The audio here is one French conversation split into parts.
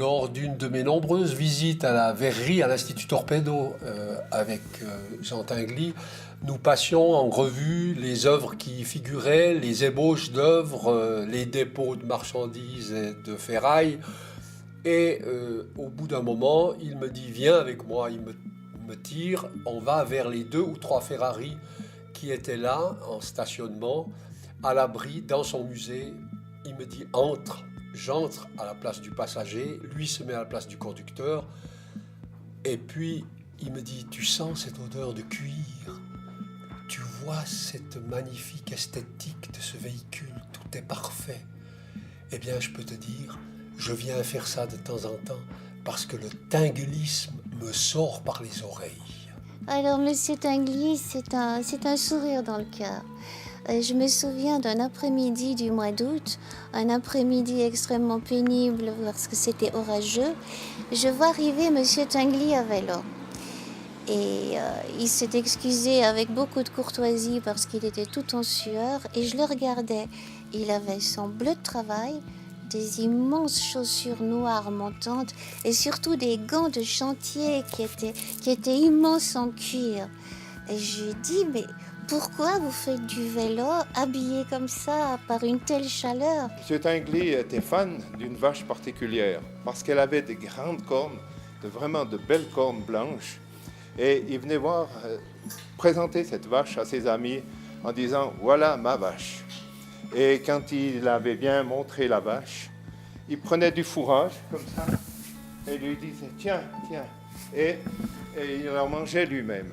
lors d'une de mes nombreuses visites à la verrerie, à l'Institut Torpedo, avec Jean Tinguely, nous passions en revue les œuvres qui y figuraient, les ébauches d'œuvres, les dépôts de marchandises et de ferraille. Et au bout d'un moment, il me dit « Viens avec moi », il me tire, on va vers les 2 ou 3 Ferrari qui étaient là, en stationnement, à l'abri, dans son musée. Il me dit « Entre ». J'entre à la place du passager, lui se met à la place du conducteur, et puis il me dit « Tu sens cette odeur de cuir ? Tu vois cette magnifique esthétique de ce véhicule, tout est parfait. Eh bien, je peux te dire, je viens faire ça de temps en temps, parce que le tinguelisme me sort par les oreilles. » Alors, Monsieur Tinguely, c'est un sourire dans le cœur. Je me souviens d'un après-midi du mois d'août, un après-midi extrêmement pénible parce que c'était orageux. Je vois arriver Monsieur Tinguely à vélo. Et il s'est excusé avec beaucoup de courtoisie parce qu'il était tout en sueur et je le regardais. Il avait son bleu de travail, des immenses chaussures noires montantes et surtout des gants de chantier qui étaient immenses en cuir. Et je lui ai dit, mais pourquoi vous faites du vélo habillé comme ça par une telle chaleur? M. Tinguely était fan d'une vache particulière parce qu'elle avait des grandes cornes, vraiment de belles cornes blanches. Et il venait présenter cette vache à ses amis en disant « Voilà ma vache ». Et quand il avait bien montré la vache, il prenait du fourrage comme ça et lui disait « Tiens, tiens ». Et il en mangeait lui-même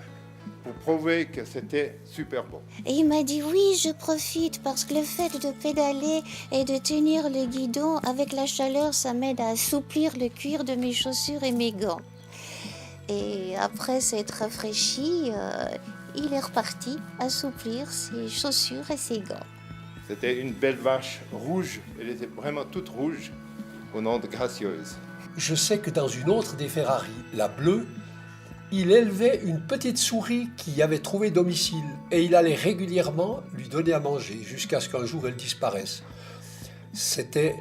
pour prouver que c'était super bon. Et il m'a dit oui, je profite parce que le fait de pédaler et de tenir le guidon avec la chaleur, ça m'aide à assouplir le cuir de mes chaussures et mes gants. Et après s'être rafraîchi, il est reparti assouplir ses chaussures et ses gants. C'était une belle vache rouge, elle était vraiment toute rouge, au nom de Gracieuse. Je sais que dans une autre des Ferrari, la bleue, il élevait une petite souris qui y avait trouvé domicile et il allait régulièrement lui donner à manger jusqu'à ce qu'un jour elle disparaisse. C'était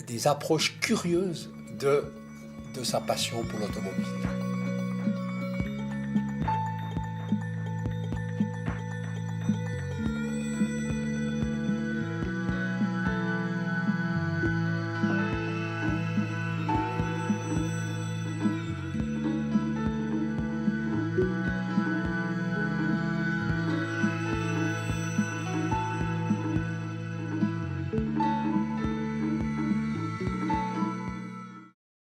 des approches curieuses de sa passion pour l'automobile.